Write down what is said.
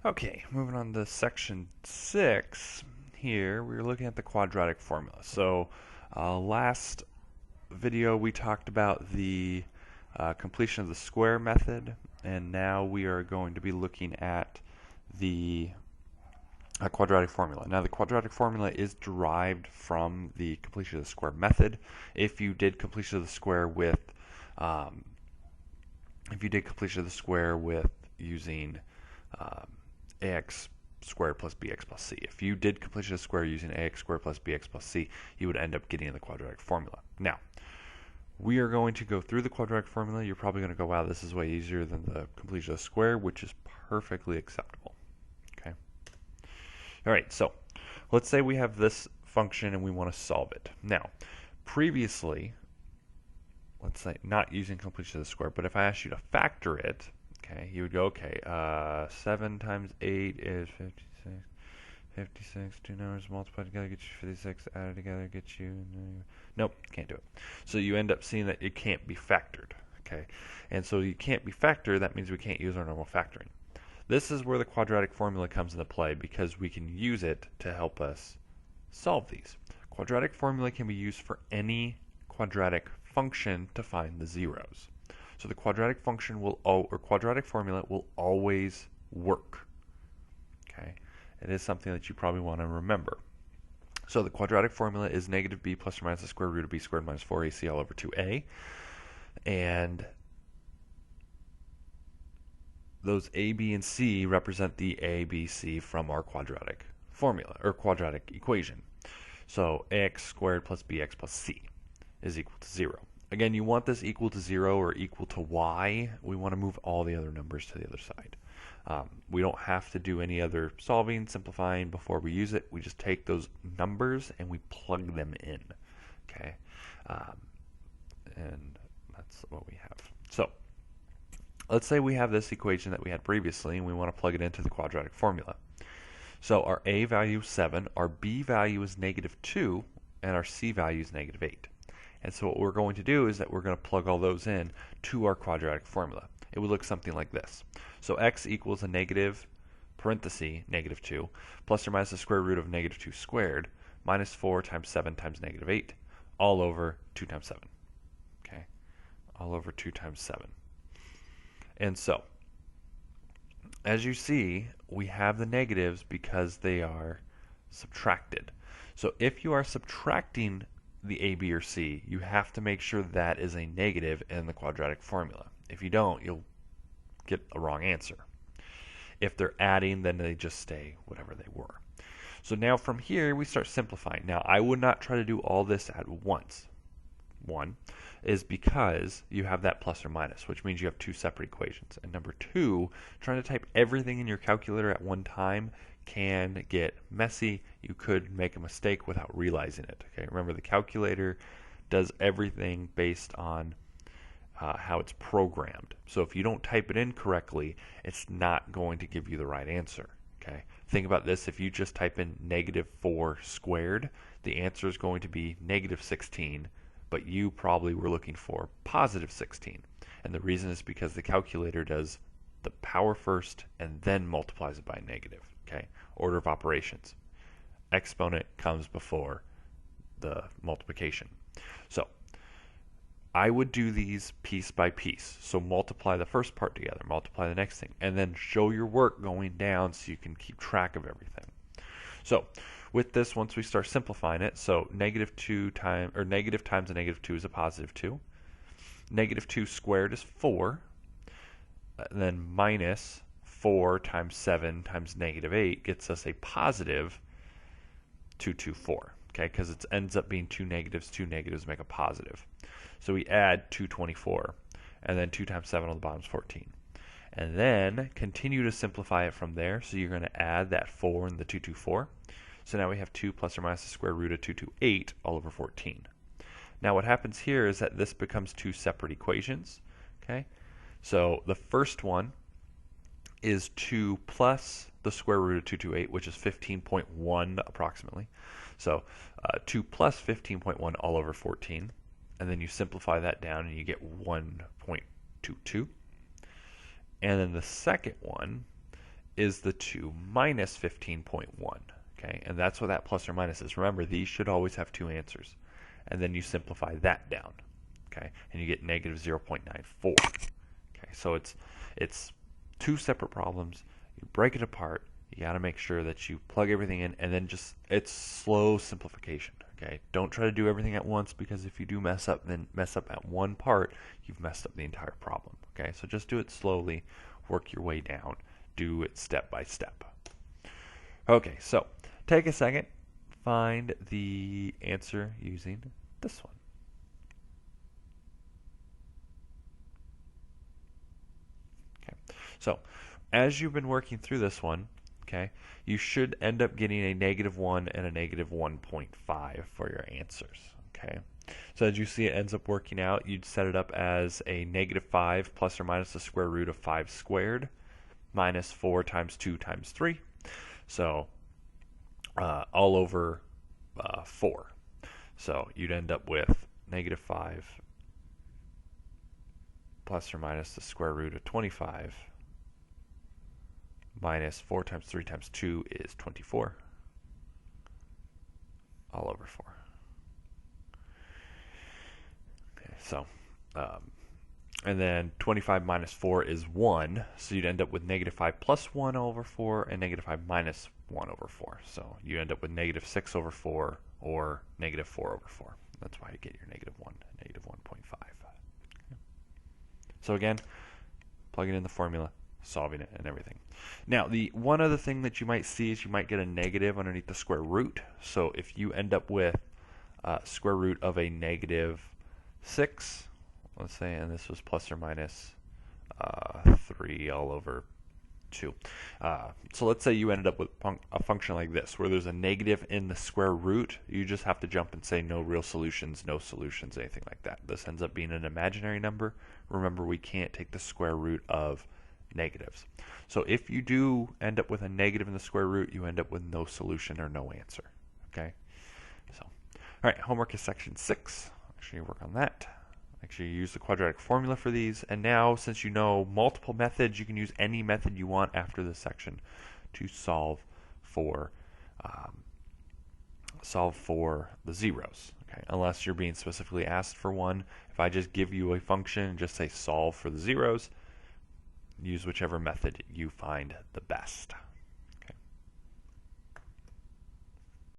Okay, moving on to section 6. Here we're looking at the quadratic formula. So last video we talked about the completion of the square method, and now we are going to be looking at the quadratic formula. Now the quadratic formula is derived from the completion of the square method. If you did completion of the square with um, using um, ax squared plus bx plus c. If you did completion of the square using ax squared plus bx plus c, you would end up getting the quadratic formula. Now, we are going to go through the quadratic formula. You're probably going to go, wow, this is way easier than the completion of the square, which is perfectly acceptable. Okay. All right, so let's say we have this function and we want to solve it. Now, previously, let's say not using completion of the square, but if I asked you to factor it, okay, you would go, okay, 7 times 8 is 56. 56, two numbers multiplied together get you 56, added together get you... Nope, can't do it. So you end up seeing that it can't be factored, okay? And so you can't be factored, that means we can't use our normal factoring. This is where the quadratic formula comes into play because we can use it to help us solve these. Quadratic formula can be used for any quadratic function to find the zeros. So the quadratic function will, or quadratic formula will always work. Okay, it is something that you probably want to remember. So the quadratic formula is negative b plus or minus the square root of b squared minus 4ac all over 2a. And those a, b, and c represent the a, b, c from our quadratic formula, or quadratic equation. So ax squared plus bx plus c is equal to 0. Again, you want this equal to 0 or equal to y. We want to move all the other numbers to the other side. We don't have to do any other solving, simplifying before we use it. We just take those numbers and we plug them in. Okay, and that's what we have. So let's say we have this equation that we had previously and we want to plug it into the quadratic formula. So our a value is 7, our b value is negative 2, and our c value is negative 8. And so what we're going to do is that we're going to plug all those in to our quadratic formula. It would look something like this. So x equals a negative, parenthesis, negative 2, plus or minus the square root of negative 2 squared, minus 4 times 7 times negative 8, all over 2 times 7. Okay, all over 2 times 7. And so, as you see, we have the negatives because they are subtracted. So if you are subtracting the a, b, or c, you have to make sure that is a negative in the quadratic formula. If you don't, you'll get a wrong answer. If they're adding, then they just stay whatever they were. So now from here, we start simplifying. Now, I would not try to do all this at once. One is because you have that plus or minus, which means you have two separate equations. And number two, trying to type everything in your calculator at one time can get messy. You could make a mistake without realizing it. Okay, remember the calculator does everything based on how it's programmed. So if you don't type it in correctly, it's not going to give you the right answer. Okay, think about this. If you just type in negative 4 squared, the answer is going to be negative 16, but you probably were looking for positive 16. And the reason is because the calculator does the power first and then multiplies it by negative. Okay, order of operations. Exponent comes before the multiplication. So I would do these piece by piece. So multiply the first part together, multiply the next thing, and then show your work going down so you can keep track of everything. So with this, once we start simplifying it, so negative times a negative 2 is a positive 2. Negative 2 squared is 4. And then minus 4 times 7 times negative 8 gets us a positive 224. Okay, because it ends up being two negatives make a positive. So we add 224, and then 2 times 7 on the bottom is 14. And then continue to simplify it from there. So you're going to add that 4 and the 224. So now we have 2 plus or minus the square root of 228 all over 14. Now what happens here is that this becomes two separate equations. Okay, so the first one is 2 plus the square root of 228, which is 15.1 approximately. So 2 plus 15.1 all over 14. And then you simplify that down and you get 1.22. And then the second one is the 2 minus 15.1. Okay, and that's what that plus or minus is. Remember, these should always have two answers. And then you simplify that down. Okay, and you get negative 0.94. Okay, so it's two separate problems. You break it apart. You got to make sure that you plug everything in, and then it's slow simplification. Okay, don't try to do everything at once, because if you do mess up at one part, you've messed up the entire problem. Okay, so just do it slowly, work your way down, do it step by step. Okay, so take a second, find the answer using this one. Okay, so as you've been working through this one, okay, you should end up getting a -1 and a -1.5 for your answers. Okay, so as you see, it ends up working out. You'd set it up as a -5 plus or minus the square root of 5 squared minus 4 times 2 times 3. So all over 4. So you'd end up with -5 plus or minus the square root of 25 minus 4 times 3 times 2 is 24, all over 4. Okay, so, and then 25 minus 4 is 1, so you'd end up with -5 plus 1 over 4 and -5 minus 1 over 4. So you end up with -6 over 4 or -4 over 4. That's why you get your -1 and -1.5. Okay. So again, plugging in the formula, solving it, and everything. Now, the one other thing that you might see is you might get a negative underneath the square root. So if you end up with square root of a -6, let's say, and this was plus or minus 3 all over 2. So let's say you ended up with a function like this, where there's a negative in the square root. You just have to jump and say no real solutions, no solutions, anything like that. This ends up being an imaginary number. Remember, we can't take the square root of negatives. So if you do end up with a negative in the square root, you end up with no solution or no answer. Okay? So, all right, homework is section 6. Make sure you work on that. Make sure you use the quadratic formula for these. And now, since you know multiple methods, you can use any method you want after this section to solve for the zeros. Okay? Unless you're being specifically asked for one. If I just give you a function and just say solve for the zeros, use whichever method you find the best.